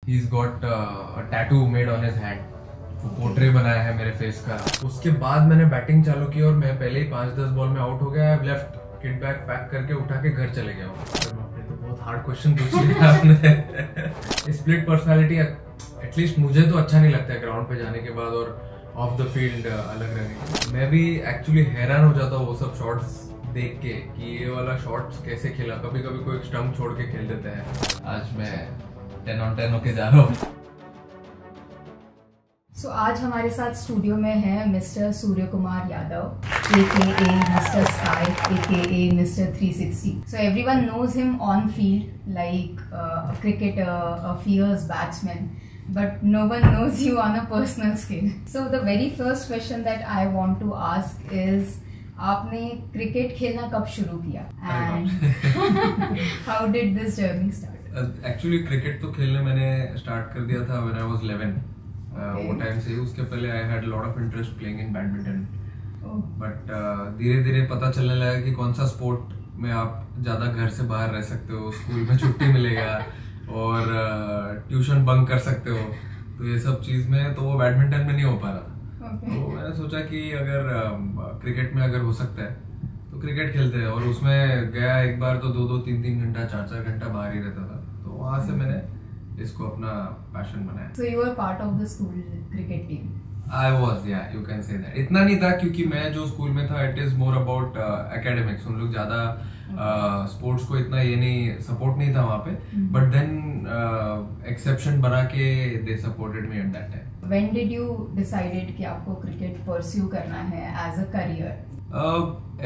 he's got a tattoo made on his hand. वो portrait बनाया है मेरे फेस का। उसके बाद मैंने बैटिंग चालू की और मैं पहले ही 5-10 बॉल में आउट हो गया। लेफ्ट किट बैग पैक करके उठा के घर चले गया हूँ। आपने तो बहुत हार्ड क्वेश्चन पूछ लिया आपने। स्प्लिट पर्सनालिटी एटलीस्ट मुझे तो अच्छा नहीं लगता है ग्राउंड पे जाने के बाद और ऑफ द फील्ड अलग रहने। मैं भी एक्चुअली हैरान हो जाता हूँ वो सब शॉट्स देख के कि ये वाला शॉट्स कैसे खेला। कभी कभी कोई स्टंप छोड़ के खेल देता है। आज मैं 10 on 10 होके जा रहा हूँ। So, आज हमारे साथ स्टूडियो में है mister Surya Kumar Yadav, AKA Mr. Sky, AKA Mr. 360. So everyone knows him on field like a cricketer, a fierce batsman, but no one knows you on a personal scale. So the very first question that I want to ask is, आपने cricket खेलना कब शुरू किया? And how did this journey start? Actually cricket तो खेलने मैंने start कर दिया था when I was 11. वो टाइम से ही। उसके पहले I had lot of interest playing in badminton, but धीरे धीरे पता चलने लगा कि कौन सा स्पोर्ट में आप ज़्यादा घर से बाहर रह सकते हो, स्कूल में छुट्टी मिलेगा और ट्यूशन बंक कर सकते हो। तो ये सब चीज़ में तो वो बैडमिंटन में नहीं हो पा रहा था। तो मैंने सोचा कि अगर क्रिकेट में अगर हो सकता है तो क्रिकेट खेलते हैं। और उसमें गया एक बार तो 2-2, 3-3 घंटा, 4-4 घंटा बाहर ही रहता था। तो वहाँ से मैंने इसको अपना पैशन बनाया। So you were part of the school cricket team. I was, yeah, you can say that. इतना नहीं था क्योंकि मैं जो स्कूल में था, it is more about academics. उन लोग ज़्यादा स्पोर्ट्स को इतना ये नहीं सपोर्ट नहीं था वहाँ पे। But then exception बना के they supported me at that time. When did you decided कि आपको क्रिकेट pursue करना है as a career?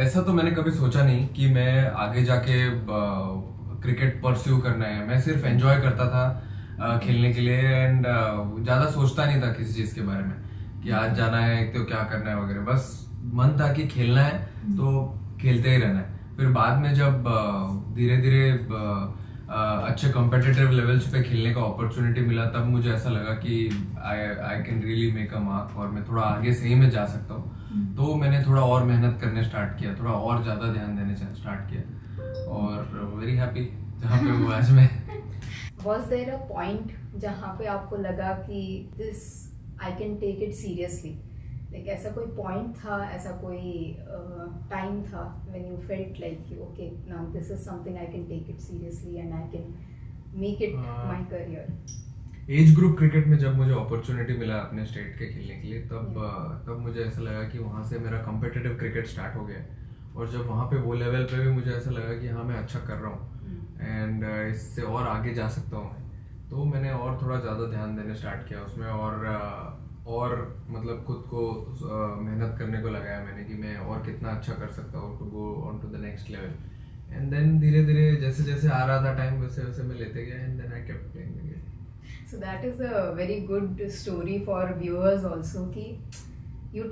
ऐसा तो मैंने कभी सोचा नहीं कि मैं आगे जाके क्रिकेट परस्यू करना है। मैं सिर्फ एंजॉय करता था खेलने के लिए एंड ज़्यादा सोचता नहीं था किसी चीज़ के बारे में कि आज जाना है तो क्या करना है वगैरह। बस मन था कि खेलना है तो खेलते ही रहना है। फिर बाद में जब धीरे धीरे अच्छे कॉम्पिटिटिव लेवल्स पे खेलने का अपॉर्चुनिटी मिला, तब मुझे ऐसा लगा कि I can really make a mark और मैं थोड़ा आगे सही में जा सकता हूँ। तो मैंने थोड़ा और मेहनत करने स्टार्ट किया, थोड़ा और ज़्यादा ध्यान देने स्टार्ट किया और वेरी हैप्पी जहाँ पे हूँ आज मैं। Was there a point जहाँ पे आपको लगा कि this I can take it seriously? Like ऐसा कोई point था, ऐसा कोई time था when you felt like okay now this is something I can take it seriously and I can make it my career? Age group cricket में जब मुझे opportunity मिला अपने स्टेट के खेलने के लिए, तब मुझे ऐसा लगा कि वहाँ से मेरा कॉम्पिटिटिव क्रिकेट स्टार्ट हो गया। और जब वहाँ पे वो लेवल पे भी मुझे ऐसा लगा कि हाँ मैं अच्छा कर रहा हूँ एंड इससे और आगे जा सकता हूँ मैं, तो मैंने और थोड़ा ज़्यादा ध्यान देने स्टार्ट किया उसमें और मतलब खुद को मेहनत करने को लगाया मैंने कि मैं और कितना अच्छा कर सकता हूँ to go on to the next level. And then धीरे धीरे जैसे जैसे आ रहा था टाइम वैसे वैसे मैं लेते गया and then I kept playing the game. So that is a very good story for viewers also कि you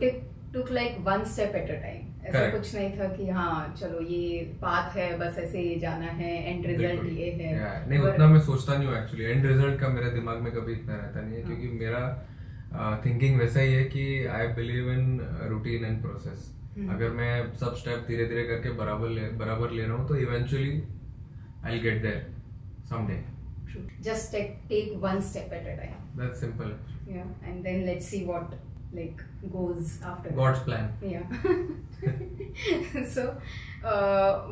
took like one step at a time. ऐसा कुछ नहीं था कि हाँ चलो ये पाथ है बस ऐसे ही जाना है, एंड रिजल्ट ये है। नहीं उतना मैं सोचता नहीं हूँ एक्चुअली। एंड रिजल्ट का मेरे दिमाग में कभी इतना रहता नहीं है क्योंकि मेरा थिंकिंग वैसा ही है कि I believe in routine and process. अगर मैं सब स्टेप धीरे धीरे करके बराबर ले रहा हूँ तो eventually I will get there someday. Just take one step at a time. That's simple. Yeah, and then let's see what like goes after. God's plan. Yeah. So,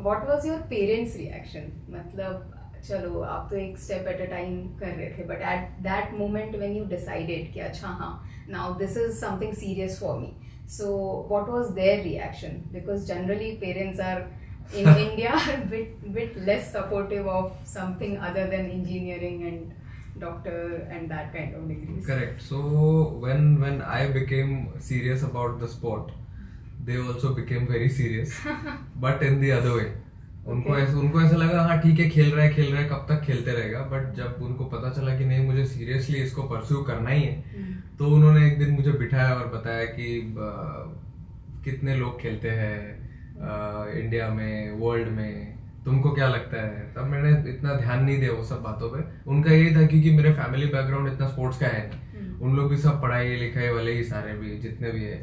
what was your parents' reaction? मतलब चलो आप तो एक step at a time कर रहे थे, but at that moment when you decided कि अच्छा हाँ now this is something serious for me. So what was their reaction? Because generally parents are in India are bit less supportive of something other than engineering and doctor and that kind of degrees. Correct. So when I became serious about the sport, they also became very serious, but in the other way. उनको ऐसा लगा हाँ ठीक है खेल रहा है कब तक खेलते रहेगा। बट जब उनको पता चला कि नहीं मुझे सीरियसली इसको परस्यू करना ही है, तो उन्होंने एक दिन मुझे बिठाया और बताया कि कितने लोग खेलते हैं इंडिया में, वर्ल्ड में, तुमको क्या लगता है। तब मैंने इतना ध्यान नहीं दिया वो सब बातों पे। उनका यही था क्योंकि मेरे फैमिली बैकग्राउंड इतना स्पोर्ट्स का है नहीं, उन लोग भी सब पढ़ाई लिखाई वाले ही सारे भी जितने भी है,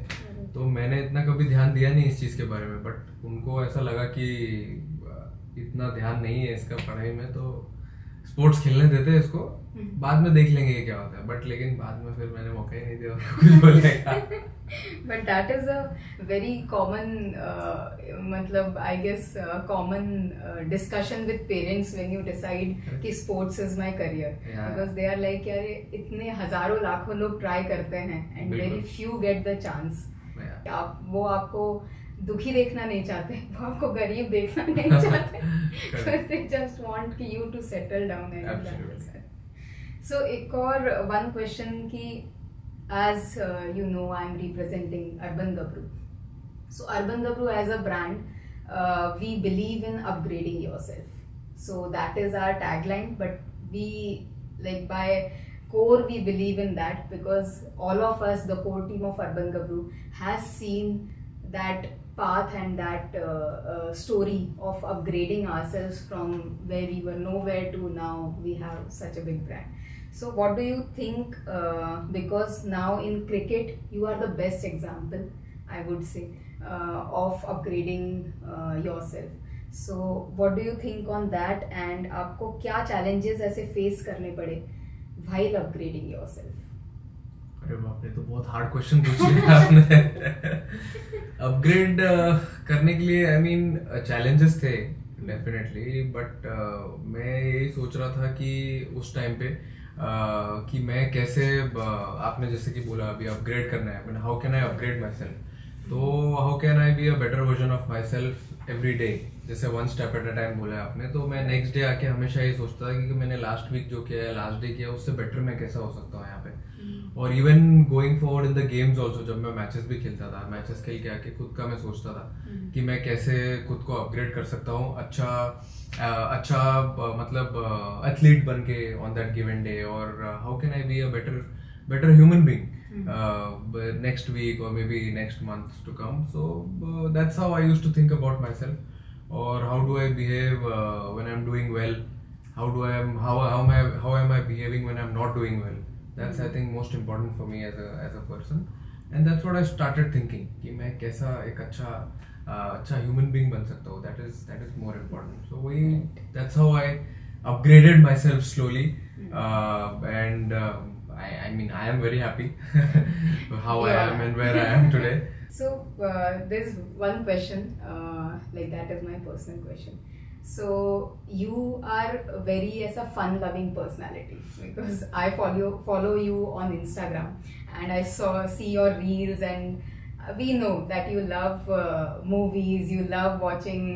तो मैंने इतना कभी ध्यान दिया नहीं इस चीज़ के बारे में। बट उनको ऐसा लगा कि इतना ध्यान नहीं है इसका पढ़ाई में, तो स्पोर्ट्स खेलने देते हैं इसको, बाद में देख लेंगे ये क्या होता है, बट लेकिन बाद में फिर मैंने मौका ही नहीं दिया कुछ बोलने का। But that is a very common, मतलब I guess common discussion with parents when you decide कि sports is my career, because they are like यार इतने हजारों लाखों लोग try करते हैं and very few get the chance. वो आपको दुखी देखना नहीं चाहते, वो आपको गरीब देखना नहीं चाहते, they just want you to settle down and so एक और one question कि as you know I'm representing Urban Gabru. So Urban Gabru as a brand, we believe in upgrading yourself. So that is our tagline, but we like by core we believe in that because all of us, the core team of Urban Gabru, has seen that path and that story of upgrading ourselves from where we were nowhere to now we have such a big brand. So what do you think, because now in cricket you are the best example, I would say, of upgrading yourself. So what do you think on that, and आपको क्या challenges ऐसे face करने पड़े while upgrading yourself? अरे बाप रे, तो बहुत हार्ड क्वेश्चन पूछ लिया आपने। अपग्रेड करने के लिए आई मीन चैलेंजेस थे डेफिनेटली, बट मैं यही सोच रहा था कि उस टाइम पे कि मैं कैसे, आपने जैसे कि बोला अभी अपग्रेड करना है, how can I upgrade myself, तो how can I be a better version of myself every day, जैसे one step at a time बोला आपने। तो मैं नेक्स्ट डे आके हमेशा ये सोचता था कि मैंने लास्ट वीक जो किया है, लास्ट डे किया, उससे बेटर मैं कैसा हो सकता हूँ यहाँ पे। और even going forward in the games also, जब मैं मैचेस भी खेलता था, मैचेस खेल के आके खुद का मैं सोचता था कि मैं कैसे खुद को अपग्रेड कर सकता हूँ, अच्छा मतलब एथलीट बन के ऑन दैट गिवन डे, और how can I be a better human being next week or maybe next month to come. So that's how I used to think about myself, or how do I behave when I'm doing well, how am I behaving when I'm not doing well. That's I think most important for me as a person, and that's what I started thinking कि मैं कैसा एक अच्छा human being बन सकता हूँ. That is more important. So that's how I upgraded myself slowly, and I mean I am very happy how I am and where I am today. So there's one question, like that is my personal question. So you are very as a fun-loving personality, because I follow you on Instagram, and I see your reels, and we know that you love movies, you love watching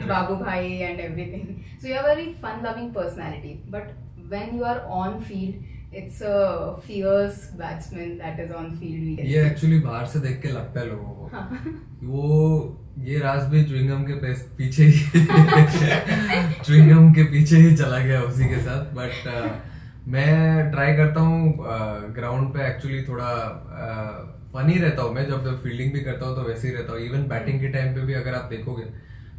Babu Bhai and everything. So you are a very fun-loving personality, but when you are on field, it's a fierce batsman that is on field. ये actually बाहर से देख के लगता है लोगों को वो ये राज भी च्युइंगम के पीछे ही च्युइंगम के पीछे ही चला गया उसी के साथ, बट मैं ट्राई करता हूँ ग्राउंड पे एक्चुअली थोड़ा फनी रहता हूँ। मैं जब फील्डिंग भी करता हूँ तो वैसे ही रहता हूँ। इवन बैटिंग के टाइम पे भी अगर आप देखोगे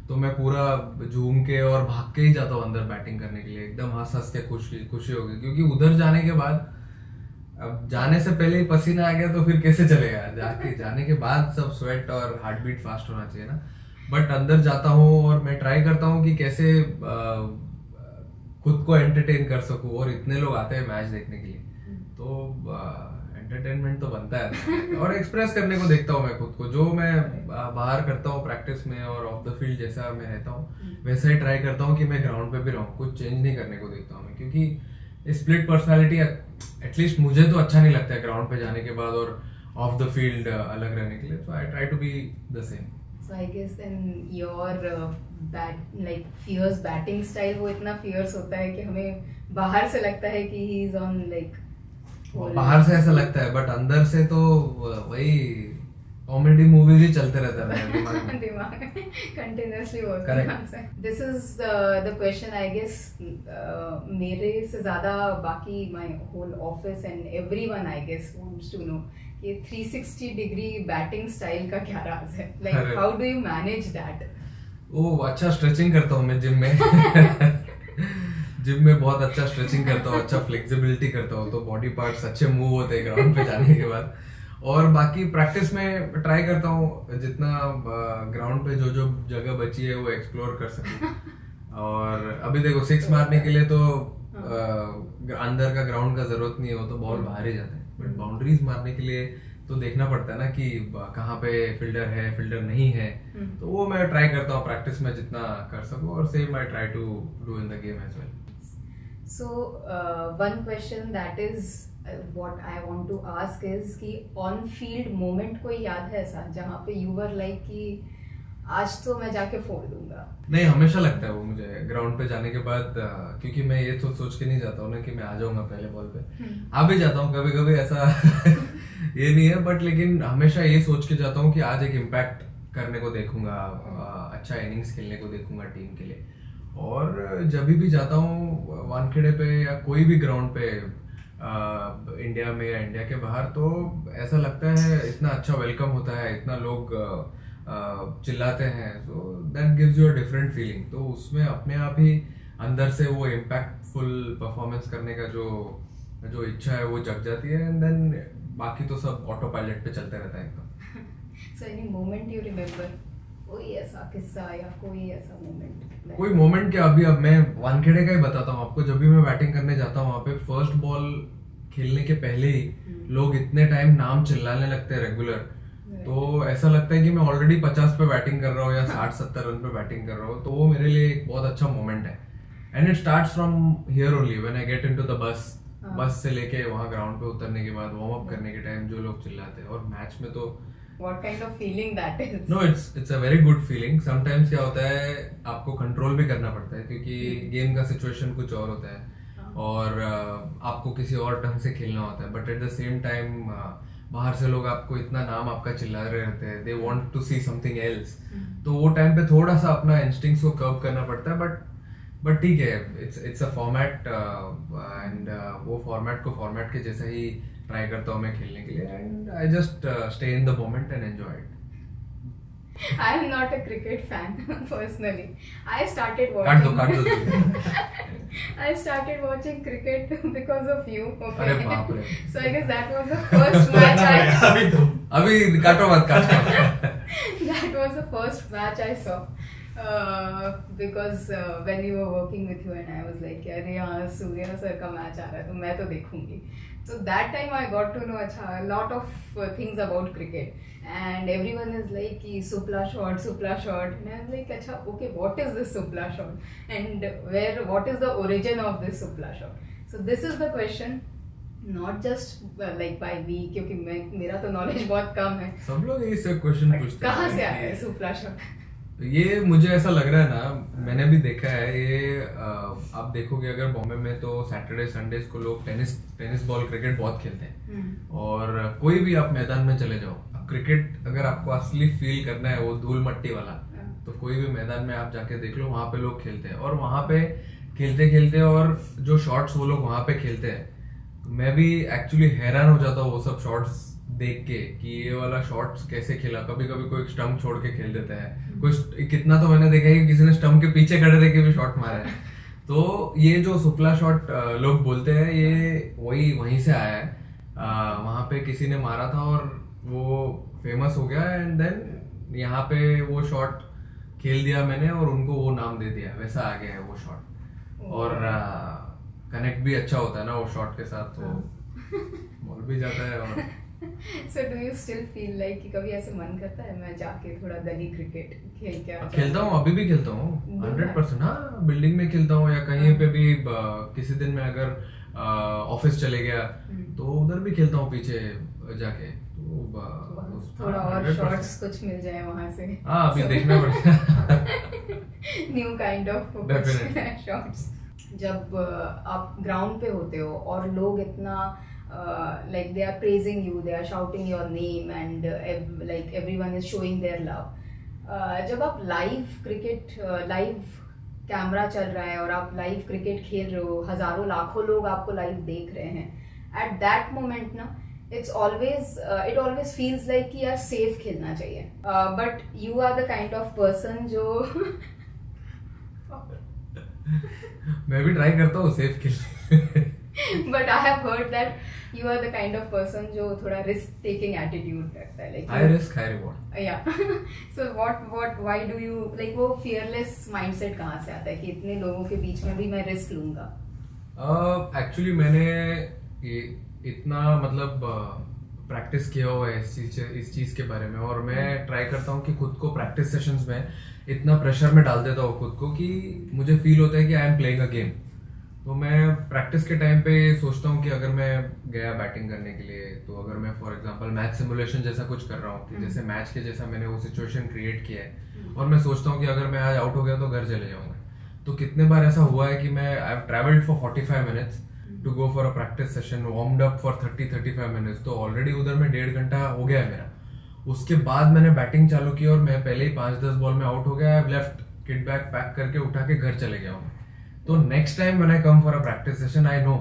तो मैं पूरा झूम के और भाग के ही जाता हूँ अंदर बैटिंग करने के लिए, एकदम हंस के खुशी होगी, क्योंकि उधर जाने के बाद, अब जाने से पहले ही पसीना आ गया तो फिर कैसे चलेगा, जाने के बाद सब स्वेट और हार्ट बीट फास्ट होना चाहिए ना। बट अंदर जाता हूँ और मैं ट्राई करता हूँ कि कैसे खुद को एंटरटेन कर सकूँ, और इतने लोग आते हैं मैच देखने के लिए, तो एंटरटेनमेंट तो बनता है और एक्सप्रेस करने को देखता हूँ मैं खुद को, जो मैं बाहर करता हूँ प्रैक्टिस में और ऑफ द फील्ड जैसा मैं रहता हूँ वैसा ही ट्राई करता हूँ कि मैं ग्राउंड पे भी रहूँ, कुछ चेंज नहीं करने को देखता हूँ मैं, क्योंकि स्प्लिट पर्सनालिटी एटलीस्ट मुझे तो अच्छा नहीं लगता है ग्राउंड पे जाने के बाद और ऑफ द फील्ड अलग रहने के लिए। So I try to be the same. So I guess then your like fierce batting style वो इतना fierce होता है कि हमें बाहर से लगता है कि he is on like, बाहर से ऐसा लगता है, बट अंदर से तो वही कॉमेडी मूवीज ही चलते रहता है दिमाग में कंटिन्यूअसली होता है। This is the question I guess मेरे से ज्यादा बाकी my whole office and everyone I guess wants to know कि 360 डिग्री बैटिंग स्टाइल का क्या राज है, like how do you manage that? Oh, अच्छा स्ट्रेचिंग करता हूँ मैं जिम में बहुत अच्छा स्ट्रेचिंग करता हूँ, अच्छा फ्लेक्सिबिलिटी करता हूँ, तो बॉडी पार्ट्स अच्छे मूव होते हैं ग्राउंड पे जाने के बाद। और बाकी प्रैक्टिस में ट्राई करता हूँ जितना ग्राउंड पे जो जगह बची है वो एक्सप्लोर कर सकूँ। और अभी देखो 6 मारने के लिए तो अंदर का ग्राउंड का जरूरत नहीं हो तो बॉल बाहर ही जाता है, बट बाउंड्रीज मारने के लिए तो देखना पड़ता है ना कि कहाँ पे फील्डर है फील्डर नहीं है। तो वो मैं ट्राई करता हूँ प्रैक्टिस में जितना कर सकूँ, और same I try to do in the game as well. So one question that is what I want to ask is कि on field moment कोई याद है ऐसा जहाँ पे you were like कि आज तो मैं जाके फोड़ दूंगा? नहीं, हमेशा लगता है वो मुझे ग्राउंड पे जाने के बाद, क्योंकि मैं ये तो सोच के नहीं जाता हूँ ना कि मैं आ जाऊंगा पहले बॉल पे। आ भी जाता हूँ कभी कभी, ऐसा ये नहीं है, बट लेकिन हमेशा ये सोच के जाता हूँ कि आज एक इम्पैक्ट करने को देखूंगा, अच्छा इनिंग्स खेलने को देखूंगा टीम के लिए। और जब भी जाता हूँ वानखेड़े पे या कोई भी ग्राउंड पे इंडिया में या इंडिया के बाहर, तो ऐसा लगता है इतना अच्छा वेलकम होता है, इतना लोग चिल्लाते हैं, so that gives you a different feeling. तो उसमें अपने आप ही अंदर से वो इम्पैक्टफुल परफॉर्मेंस करने का जो इच्छा है वो जग जाती है, एंड देन बाकी तो सब ऑटो पायलट पे चलते रहता है एकदम। So any moment you remember, कोई ऐसा किस्सा या कोई ऐसा मोमेंट? कोई मोमेंट क्या, अभी अब मैं वानखेड़े का ही बताता हूँ आपको। जब भी मैं बैटिंग करने जाता हूँ वहाँ पे फर्स्ट बॉल खेलने के पहले ही लोग इतने टाइम नाम चिल्लाने लगते हैं रेगुलर, तो ऐसा लगता है कि मैं ऑलरेडी 50 पे बैटिंग कर रहा हूँ या 60-70 रन पे बैटिंग कर रहा हूँ। तो वो मेरे लिए एक बहुत अच्छा मोमेंट है, and it starts from here only when I get into the bus से लेके वहाँ ग्राउंड पे उतरने के बाद वार्म अप करने के टाइम जो लोग चिल्लाते हैं, और मैच में तो What kind of feeling that is? No, it's a very good feeling. Sometimes क्या होता है आपको कंट्रोल भी करना पड़ता है, क्योंकि गेम का सिचुएशन कुछ और होता है और आपको किसी और ढंग से खेलना होता है, but at the same time बाहर से लोग आपको इतना नाम आपका चिल्ला रहे रहते हैं, they want to see something else. तो वो टाइम पे थोड़ा सा अपना इंस्टिंक्ट्स को कर्व करना पड़ता है, बट ठीक है, इट्स अ फॉर्मेट, एंड वो फॉर्मेट के जैसा ही ट्राई करता हूँ मैं खेलने के लिए, and I just stay in the moment and enjoy it. I am not a cricket fan personally. I started watching. I started watching cricket because of you. Okay. अरे बाप रे. So I guess that was the first match अभी काटो मत काटो. That was the first match I saw. Because when we were working with you and I was like, अरे यहाँ Surya sir का मैच आ रहा है तो मैं तो देखूंगी. So that time I got to know a lot of things about cricket, and everyone is like कि supla shot, and I was like अच्छा okay, what is this supla shot and what is the origin of this supla shot? So this is the question, not just like by me, क्योंकि मेरा तो knowledge बहुत कम है. सब लोग यही सब क्वेश्चन पूछते हैं कहाँ से आया है supla shot? ये मुझे ऐसा लग रहा है ना, मैंने भी देखा है ये, आप देखोगे अगर बॉम्बे में तो सैटरडे संडेज को लोग टेनिस बॉल क्रिकेट बहुत खेलते हैं, और कोई भी आप मैदान में चले जाओ, क्रिकेट अगर आपको असली फील करना है वो धूल मट्टी वाला, तो कोई भी मैदान में आप जाके देख लो, वहां पे लोग खेलते हैं, और वहां पे खेलते खेलते और जो शॉट्स वो लोग वहां पे खेलते हैं, मैं भी एक्चुअली हैरान हो जाता हूँ वो सब शॉट्स देख के कि ये वाला शॉट्स कैसे खेला। कभी कभी कोई स्टंप छोड़ के खेल देता है, कोई कितना तो मैंने देखा है कि किसी ने स्टंप के पीछे खड़े रह के भी शॉट मारा है। तो ये जो सुपला शॉट लोग बोलते हैं, ये वहीं से आया है, वहां पे किसी ने मारा था और वो फेमस हो गया, एंड देन यहाँ पे वो शॉट खेल दिया मैंने और उनको वो नाम दे दिया, वैसा आ गया है वो शॉट, और कनेक्ट भी अच्छा होता है ना वो शॉट के साथ, तो बोल भी जाता है। और So do you still feel like कि कभी ऐसे मन करता है मैं जाके थोड़ा गली क्रिकेट खेल के आ? खेलता हूँ, अभी भी खेलता हूँ 100%। हाँ, बिल्डिंग में खेलता हूँ या कहीं पे भी, किसी दिन में अगर ऑफिस चले गया तो उधर भी खेलता हूँ पीछे जाके, तो थोड़ा और शॉट्स कुछ मिल जाए वहां से। हाँ, अभी देखना पड़ेगा न्यू काइंड ऑफ शॉट्स। जब आप ग्राउंड पे होते हो और लोग इतना like they are praising you, they are shouting your name, and like everyone is showing their love. जब आप लाइव कैमरा चल रहा है और आप लाइव क्रिकेट खेल रहे हो, हजारों लाखों लोग आपको लाइव देख रहे हैं, at that moment ना it always feels like कि यार सेफ खेलना चाहिए, but you are the kind of person जो मैं भी ट्राई करता हूँ सेफ खेलने But I have heard that you are the kind of person जो थोड़ा risk taking attitude रखता है, like high risk high reward. Yeah. So why do you like वो fearless mindset कहाँ से आता है कि इतने लोगों के बीच में भी मैं risk लूँगा? Actually मैंने इतना मतलब प्रैक्टिस किया हुआ है इस चीज के बारे में, और मैं ट्राई करता हूँ कि खुद को प्रैक्टिस सेशंस में इतना प्रेशर में डाल देता हूँ खुद को कि मुझे फील होता है कि I am playing a game. तो मैं प्रैक्टिस के टाइम पे सोचता हूँ कि अगर मैं गया बैटिंग करने के लिए, तो अगर मैं फॉर एग्जांपल मैच सिमुलेशन जैसा कुछ कर रहा हूँ कि जैसे मैच के जैसा मैंने वो सिचुएशन क्रिएट किया है, और मैं सोचता हूँ कि अगर मैं आज आउट हो गया तो घर चले जाऊंगा. तो कितने बार ऐसा हुआ है कि मैं I have travelled for 45 minutes to go for a practice session, warmed up for 30-35 minutes, तो ऑलरेडी उधर में 1.5 घंटा हो गया है मेरा. उसके बाद मैंने बैटिंग चालू की और मैं पहले ही 5-10 बॉल में आउट हो गया. I left kit bag pack करके उठा के घर चले गया हूँ. तो next time when I come for a practice session I know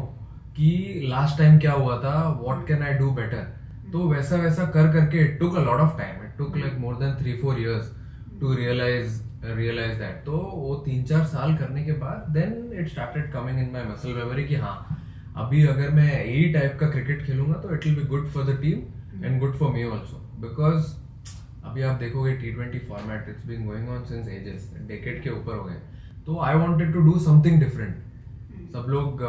कि लास्ट टाइम क्या हुआ था, what can I do better. तो वैसा वैसा कर करके it took a lot of time, it took like more than 3-4 years to realise that. तो वो 3-4 साल करने के बाद then it started coming in my muscle memory कि हाँ, अभी अगर मैं यही टाइप का क्रिकेट खेलूंगा तो it will be good for the team and good for me also. Because अभी आप देखोगे T20 format, it's been going on since ages, decade के ऊपर हो गए. तो I wanted to do something different. सब लोग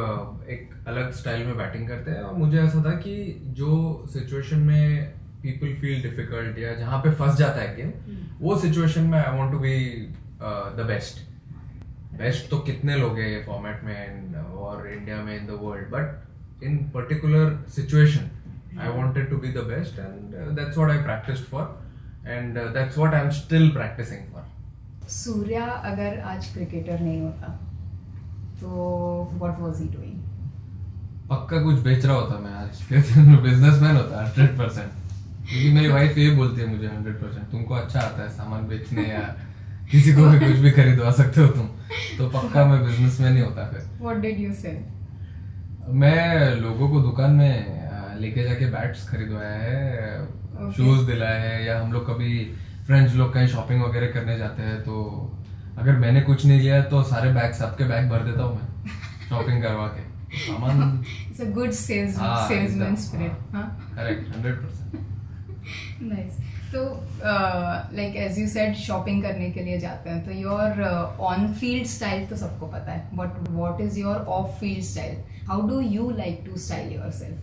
एक अलग स्टाइल में बैटिंग करते हैं, और मुझे ऐसा था कि जो सिचुएशन में पीपल फील डिफिकल्ट या जहाँ पे फंस जाता है गेम, वो सिचुएशन में I want to be the best. तो कितने लोग हैं ये फॉर्मेट में और इंडिया में, in the world, but in particular situation I wanted to be the best, and that's what I practised for, and that's what I am still practising for. Surya अगर आज क्रिकेटर नहीं होता तो व्हाट वाज ही डूइंग? पक्का कुछ बेच रहा होता मैं आज, बिजनेसमैन होता 100%. क्योंकि मेरी वाइफ ये बोलती है मुझे 100%, तुमको अच्छा आता है सामान बेचने या किसी को भी कुछ भी खरीदवा सकते हो तुम, तो पक्का मैं बिजनेसमैन ही होता फिर. व्हाट डिड यू से? मैं लोगों को दुकान में लेके जाके बैट्स खरीदवाया है, शूज दिलाया है, या हम लोग कभी फ्रेंड्स लोग कहीं शॉपिंग वगैरह करने जाते हैं तो अगर मैंने कुछ नहीं लिया तो सारे बैग, सबके बैग भर देता हूँ मैं शॉपिंग करवा के. सामान it's a good salesman spirit. Correct, 100%. Nice. तो like as you said shopping करने के लिए जाते हैं, तो योर ऑन फील्ड स्टाइल तो सबको पता है, but what is your off field style? How do you like to style yourself?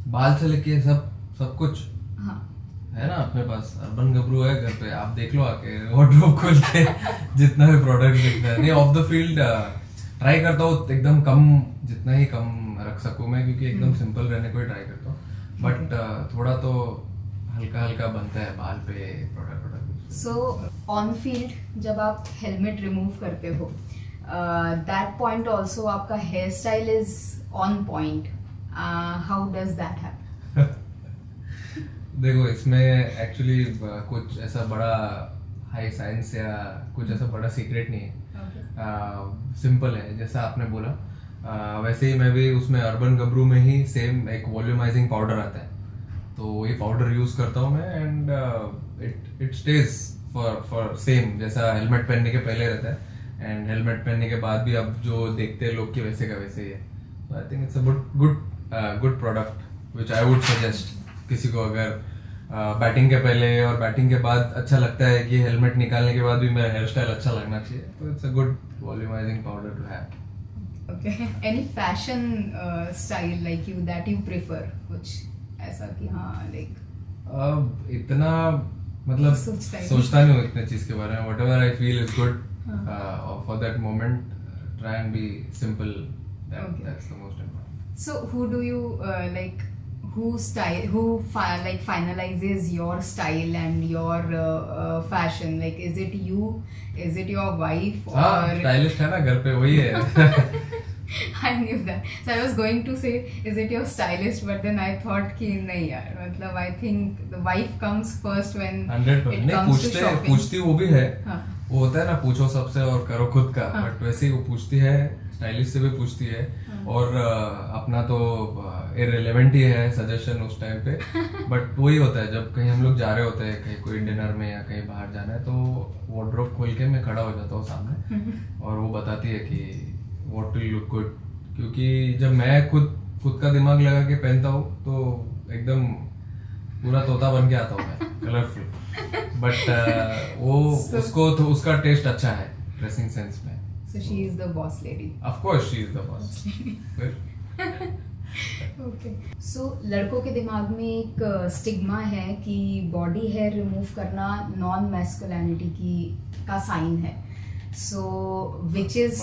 बाल से लेके सब कुछ है ना अपने पास. अर्बन गबरू है घर पे, आप देख लो आके वार्डरोब खोल के जितना भी प्रोडक्ट दिखता है. नहीं, ऑफ द फील्ड ट्राई करता हूँ एकदम कम, जितना ही कम रख सकूँ मैं, क्योंकि एकदम सिंपल रहने को ही ट्राई करता हूँ. बट थोड़ा तो हल्का हल्का बनता है बाल पे प्रोडक्ट. सो ऑन फील्ड जब आप हेलमेट रिमूव करते हो, दैट पॉइंट ऑल्सो आपका hair style is on point. How does that happen? देखो, इसमें एक्चुअली कुछ ऐसा बड़ा हाई साइंस या कुछ ऐसा बड़ा सीक्रेट नहीं है. सिंपल है, जैसा आपने बोला वैसे ही मैं भी उसमें अर्बन गबरू में ही सेम एक वॉल्यूमाइजिंग पाउडर आता है, तो वही पाउडर यूज करता हूँ मैं, and it stage for same जैसा हेलमेट पहनने के पहले रहता है, एंड हेलमेट पहनने के बाद भी अब जो देखते हैं लोग कि वैसे का वैसे ही है. So I think it's a good product which I would suggest किसी को अगर बैटिंग के पहले और बैटिंग के बाद अच्छा लगता है कि हेलमेट निकालने के बाद भी मेरा हेयर स्टाइल अच्छा लगना चाहिए, तो it's a good volumising powder to have. Okay. Any fashion style like you that you prefer? कुछ ऐसा कि हाँ like इतना मतलब सोचता नहीं हूँ इतने चीज के बारे में. whatever I feel is good for that moment, try and be simple. That's the most important. So who do you like? Who finalizes your style and your fashion? Like, is it you? Is it your wife? Or stylist है ना घर पे, वही है. I knew that. So I was going to say, is it your stylist? But then I thought कि नहीं यार, मतलब I think the wife comes first when 100%. it comes to shopping. पूछती वो भी है. वो होता है ना, पूछो सबसे और करो खुद का. बट वैसे ही वो पूछती है, स्टाइलिस्ट से भी पूछती है, और अपना तो इररिलेवेंट ही है सजेशन उस टाइम पे. बट वही होता है जब कहीं हम लोग जा रहे होते हैं, कहीं कोई डिनर में या कहीं बाहर जाना है, तो वार्डरोब खोल के मैं खड़ा हो जाता हूँ सामने, और वो बताती है कि व्हाट विल लुक गुड. क्योंकि जब मैं खुद खुद का दिमाग लगा के पहनता हूँ तो एकदम पूरा तोता बन के आता हूँ मैं, कलरफुल। बट वो उसको तो उसका टेस्ट अच्छा है ड्रेसिंग सेंस में। So she is the boss lady. Of course she is the boss. Okay. So लड़कों के दिमाग में एक स्टिग्मा है कि बॉडी हेयर रिमूव करना नॉन मैस्कुलिनिटी की का साइन है। So which is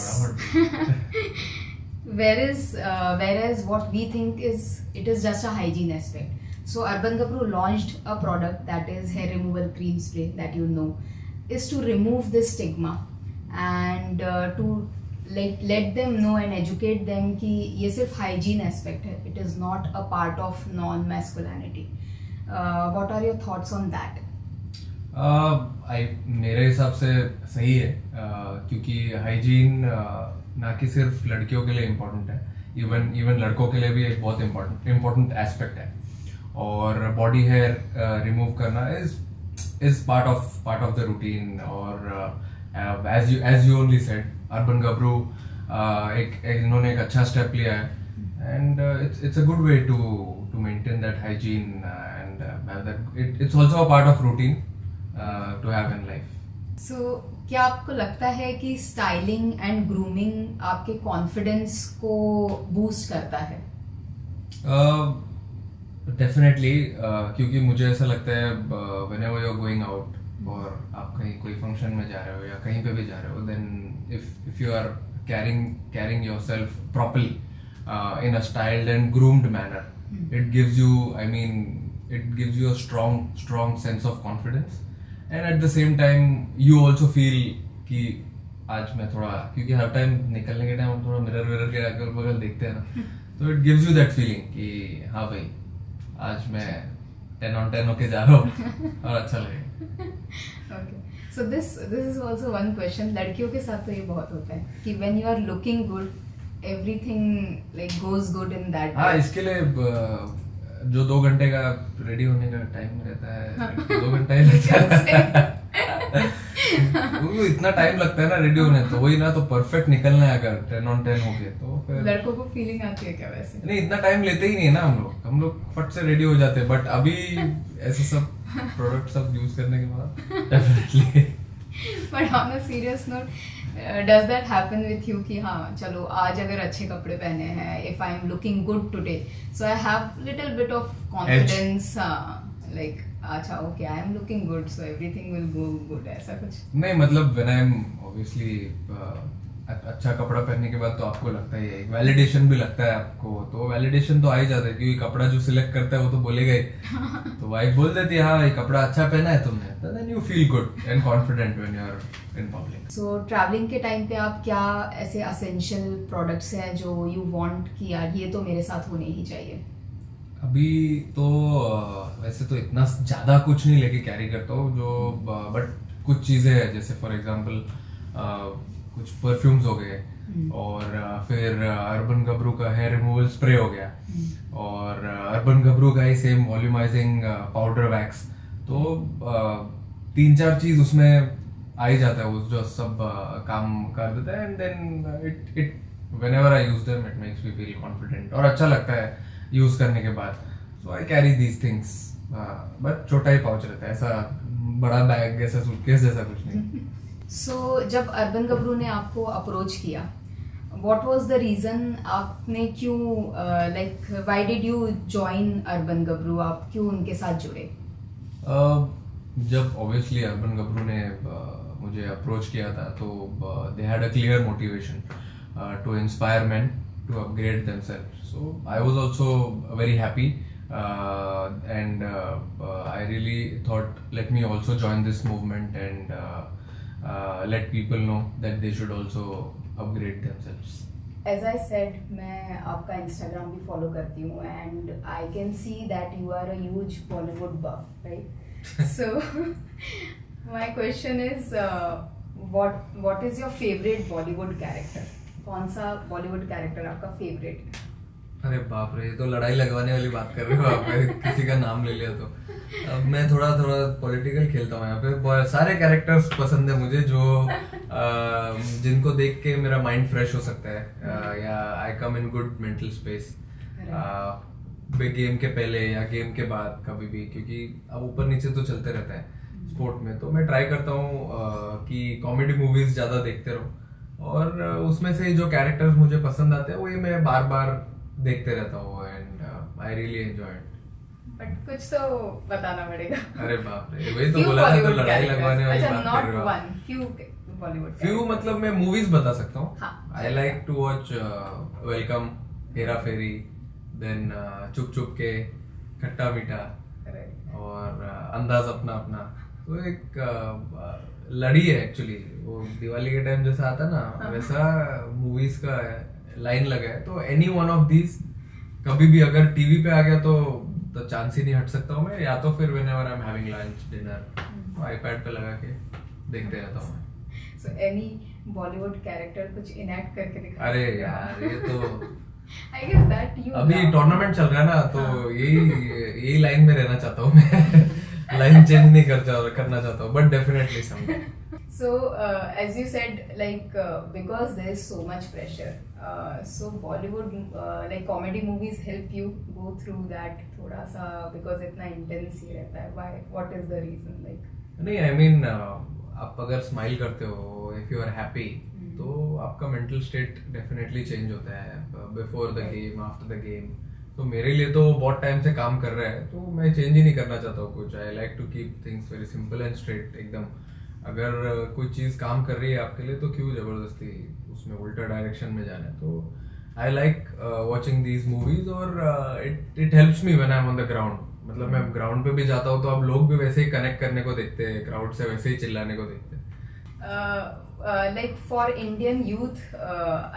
whereas what we think is it is just a hygiene aspect. So Urban Gabru launched a product that is hair removal cream spray that you know is to remove this stigma and to let them know and educate them कि ये सिर्फ hygiene aspect है, it is not a part of non masculinity. What are your thoughts on that? मेरे हिसाब से सही है, क्योंकि हाइजीन ना कि सिर्फ लड़कियों के लिए इम्पोर्टेंट है, इवन लड़कों के लिए भी एक बहुत इम्पोर्टेंट एस्पेक्ट है। और बॉडी हेयर रिमूव करना is part of the routine. और as you only said, Urban Gabru इन्होंने एक अच्छा स्टेप लिया है and it's a good way to maintain that hygiene and it's also a part of routine to have in life. So क्या आपको लगता है कि स्टाइलिंग एंड ग्रूमिंग आपके कॉन्फिडेंस को बूस्ट करता है? डेफिनेटली, क्योंकि मुझे ऐसा लगता है whenever you're going out और आप कहीं कोई फंक्शन में जा रहे हो या कहीं पे भी जा रहे हो, then if you are carrying yourself properly in a styled and groomed manner, it gives you a strong sense of confidence, and at the same time you also feel कि आज मैं थोड़ा, क्योंकि हर टाइम निकलने के टाइम हम थोड़ा mirror के अगल बगल देखते हैं ना, तो it gives you that feeling कि हाँ भाई आज मैं 10 on 10 होके जा रहा हूँ और अच्छा लगेगा। Okay. So this is also one question. लड़कियों के साथ तो ये बहुत होता है कि when you are looking good, everything like goes good in that. हाँ, इसके लिए जो 2 घंटे का रेडी होने का टाइम रहता है, 2 घंटा ही लगता है। इतना टाइम लगता है ना रेडी होने, तो वही ना, तो परफेक्ट निकलना है अगर 10 on 10 हो गए तो फिर लड़कों को फीलिंग आती है क्या वैसे? नहीं, इतना टाइम लेते ही नहीं है ना हम लोग फट से रेडी हो जाते हैं। बट अभी ऐसे सब प्रोडक्ट सब यूज करने के बाद definitely. But on a serious note, does that happen with you कि हाँ चलो आज अगर अच्छे कपड़े पहने हैं, if I am looking good today, so I have little bit of confidence, like अच्छा okay I am looking good so everything will go good, ऐसा कुछ नहीं? मतलब व्हेन आई एम ऑब्वियसली अच्छा कपड़ा पहनने के बाद तो आपको लगता ही है, वैलिडेशन भी लगता है आपको, तो वैलिडेशन तो आ ही जाता है, क्योंकि कपड़ा जो सिलेक्ट करता है वो तो बोलेगा ही। तो वाइफ बोल देती है हाँ ये कपड़ा अच्छा पहना है तुमने, तो then you feel good and confident when you are in public. So travelling के टाइम पे आप क्या ऐसे असेंशियल प्रोडक्ट्स हैं जो यू वांट कि यार ये तो मेरे साथ होने ही चाहिए? अभी तो वैसे तो इतना ज्यादा कुछ नहीं लेके कैरी करता हूँ जो, बट कुछ चीजें हैं, जैसे फॉर एग्जांपल कुछ परफ्यूम्स हो गए, और फिर अर्बन गबरू का हेयर रिमूवल स्प्रे हो गया, और अर्बन गबरू का ही सेम वॉल्यूमाइजिंग पाउडर वैक्स। तो 3-4 चीज उसमें आ ही जाता है, वो जो सब काम कर देता है, and then it whenever I use them it makes me feel confident और अच्छा लगता है यूज करने के बाद। So I carry these things, but छोटा ही पाउच रहता है, ऐसा बड़ा बैग ऐसा सूटकेस जैसा कुछ नहीं। सो जब अर्बन गबरू ने आपको अप्रोच किया, व्हाट वाज द रीजन? आपने क्यों like why did you join Urban Gabru? आप क्यों उनके साथ जुड़े? जब ऑब्वियसली अर्बन गबरू ने मुझे अप्रोच किया था, तो they had a clear motivation to inspire men to upgrade themselves. So I was also very happy and I really thought let me also join this movement and let people know that they should also upgrade themselves. As I said, मैं आपका Instagram भी follow करती हूँ and I can see that you are a huge Bollywood buff, right? So my question is, what is your favorite Bollywood character? कौन सा Bollywood character आपका favorite? अरे बाप रे, ये तो लड़ाई लगवाने वाली बात कर रहे हो आप। किसी का नाम ले लिया तो। अब मैं थोड़ा पॉलिटिकल खेलता हूँ यहाँ पे। सारे कैरेक्टर्स पसंद है मुझे, जो जिनको देख के मेरा माइंड फ्रेश हो सकता है, या I come in good mental space. Big game के पहले या गेम के बाद कभी भी, क्योंकि अब ऊपर नीचे तो चलते रहता है स्पोर्ट में। तो मैं ट्राई करता हूँ कि कॉमेडी मूवीज ज्यादा देखते रहो, और उसमें से जो कैरेक्टर्स मुझे पसंद आते हैं वही मैं बार बार देखते रहता हूँ, and I really enjoy it. But कुछ तो बताना पड़ेगा। अरे बाप रे, वही तो बोला था, तो लड़ाई लगवाने वाली बात कर रहे हो। वन फ्यू बॉलीवुड फ्यू मतलब मैं मूवीज बता सकता हूँ। हाँ, I like to watch welcome, Hera Pheri, then Chup Chup के, खट्टा मीठा, और अंदाज अपना अपना। तो एक लड़ी है एक्चुअली, वो दिवाली के टाइम जैसा आता ना वैसा मूवीज का लाइन लगा है। तो एनी वन ऑफ दीज कभी भी अगर टीवी पे आ गया तो चांस ही नहीं हट सकता हूँ मैं, या तो फिर whenever I am having lunch dinner iPad पे लगा के देखते रहता हूँ। सो एनी बॉलीवुड कैरेक्टर कुछ इनैक्ट करके दिखा। अरे यार ये तो आई गेस दैट यू अभी टूर्नामेंट चल रहा है ना, तो यही लाइन में रहना चाहता हूँ मैं। लाइन चेंज नहीं करना चाहता हूँ, but definitely someday. So, as you said, like because there is so much pressure, so Bollywood like comedy movies help you go through that थोड़ा सा, because इतना intense ही रहता है. Why? What is the reason? Like नहीं, I mean आप अगर smile करते हो, if you are happy, तो आपका मेंटल स्टेट डेफिनेटली चेंज होता है before the game, after the game. तो मेरे लिए तो बहुत टाइम से काम कर रहा है, तो मैं चेंज ही नहीं करना चाहता हूँ कुछ। I like to keep things very simple and straight एकदम। अगर कोई चीज काम कर रही है आपके लिए, तो क्यों जबरदस्ती उसमें उल्टा डायरेक्शन में जाना है। तो I like watching these movies, और it helps me when I am on the ground. मतलब मैं ग्राउंड पे भी जाता हूँ तो अब लोग भी वैसे ही कनेक्ट करने को देखते हैं, क्राउड से वैसे ही चिल्लाने को देखते हैं। like for Indian youth,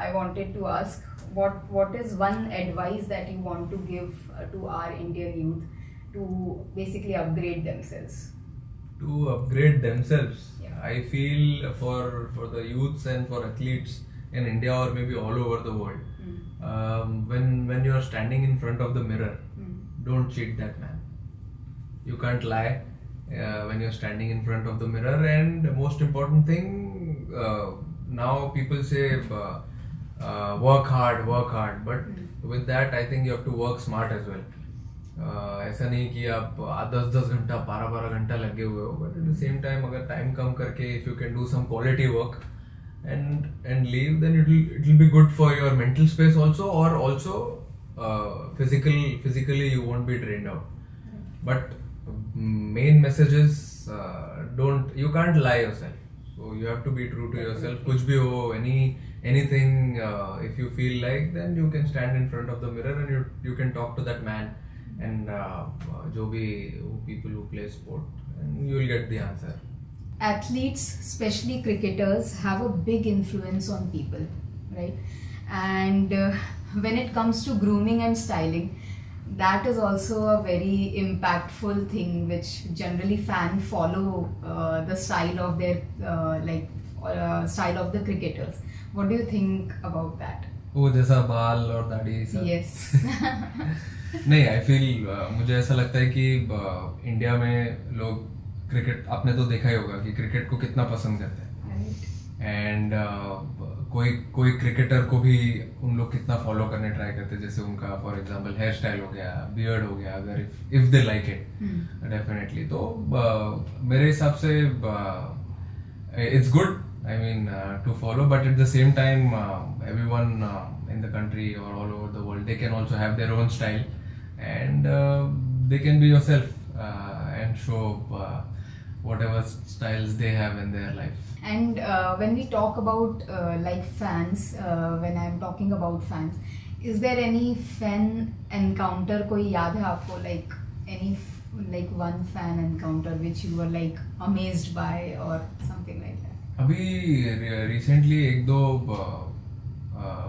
I wanted to ask what is one advice that you want to give to our Indian youth to basically upgrade themselves? To upgrade themselves, Yeah. I feel for the youths and for athletes in India or maybe all over the world, when you are standing in front of the mirror, don't cheat that man. You can't lie when you're standing in front of the mirror. And the most important thing, now people say work hard, but with that I think you have to work smart as well. ऐसा नहीं कि आप 10 घंटा 12 घंटा लगे हुए हो, but at the same time अगर टाइम कम करके if you can do some quality work and leave, then it will be good for your mental space also, or also physically you won't be drained out. But main message is you can't lie yourself, so you have to be true to yourself. Kuch bhi ho, anything, if you feel like, then you can stand in front of the mirror and you can talk to that man and jo bhi people who play sport, and you will get the answer. Athletes, especially cricketers, have a big influence on people, right? And when it comes to grooming and styling, that is also a very impactful thing, which generally fans follow the style of their style of the cricketers. What do you think about that? वो जैसा बाल और दाढ़ी सब। Yes. नहीं, I feel मुझे ऐसा लगता है कि इंडिया में लोग क्रिकेट, आपने तो देखा ही होगा कि क्रिकेट को कितना पसंद करते हैं, एंड कोई क्रिकेटर को भी उन लोग कितना फॉलो करने ट्राई करते हैं। जैसे उनका फॉर एग्जांपल हेयर स्टाइल हो गया, बियर्ड हो गया, अगर if they like it definitely. तो मेरे हिसाब से it's good, I mean to follow, but at the same time everyone in the country or all over the world, they can also have their own style, and they can be yourself and show whatever styles they have in their life. And when we talk about like fans, when I'm talking about fans, is there any fan encounter कोई याद है आपको, like any like one fan encounter which you were like amazed by or something like that? अभी recently एक दो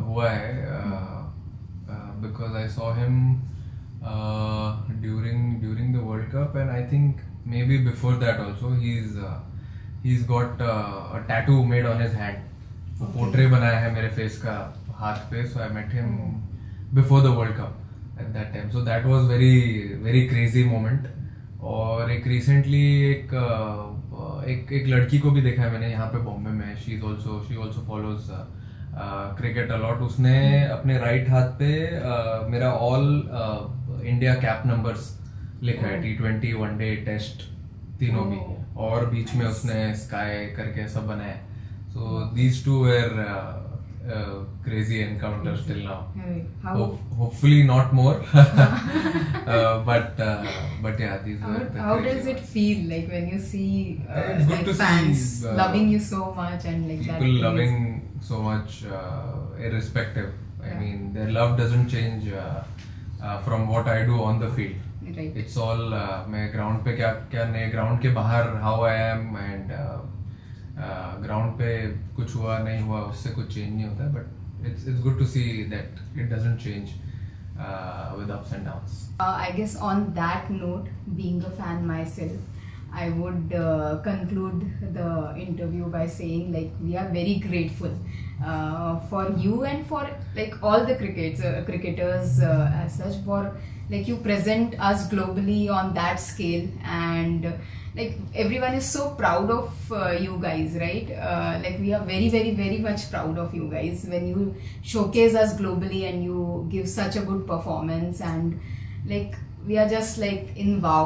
हुआ है, because I saw him during the world cup, and I think may be before that also he's got a tattoo made on his hand. वो portrait बनाया है मेरे face का हाथ पे, so I met him before the World Cup at that time. So that was very crazy moment. और एक recently एक लड़की को भी देखा है मैंने यहाँ पे बॉम्बे में. She also follows cricket a lot. उसने अपने राइट हाथ पे मेरा ऑल इंडिया कैप नंबर्स लिखा है, T20, वनडे, टेस्ट तीनों भी, और बीच में उसने स्काई करके सब बनाया है. So these two were crazy encounters till now. Hopefully not more. but yeah, these were the how crazy does it ones. feel like when you see It's good like to fans see, loving you so much and like that People craze? loving so much, irrespective. I mean, their love doesn't change from what I do on the field. Right. It's all मैं ground पे क्या नहीं, ground के बाहर how I am, and ground पे कुछ हुआ नहीं हुआ उससे कुछ चेंज नहीं होता है. But it's good to see that it doesn't change with ups and downs. I guess on that note, being a fan myself, I would conclude the interview by saying like we are very grateful for you and for like all the cricketers as such, for like you present us globally on that scale, and like everyone is so proud of you guys, right? Like we are very very very much proud of you guys when you showcase us globally and you give such a good performance, and like we are just like in wow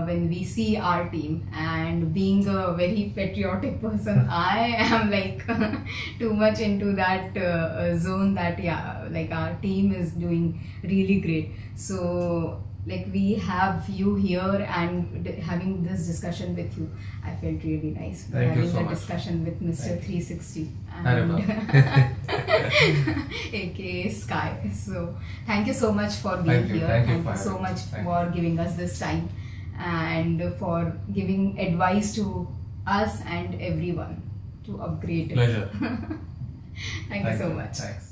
when we see our team. And being a very patriotic person, I am like too much into that zone that yeah, like our team is doing really great. So like we have you here and having this discussion with you, I felt really nice. Thank you having so a much. discussion with Mr. Thank 360 Arre and aka Sky. So thank you so much for being Thank you. here. Thank you Thank for you so having me. much Thank for giving us this time and for giving advice to us and everyone to upgrade. Pleasure. Thank you so much. Thanks.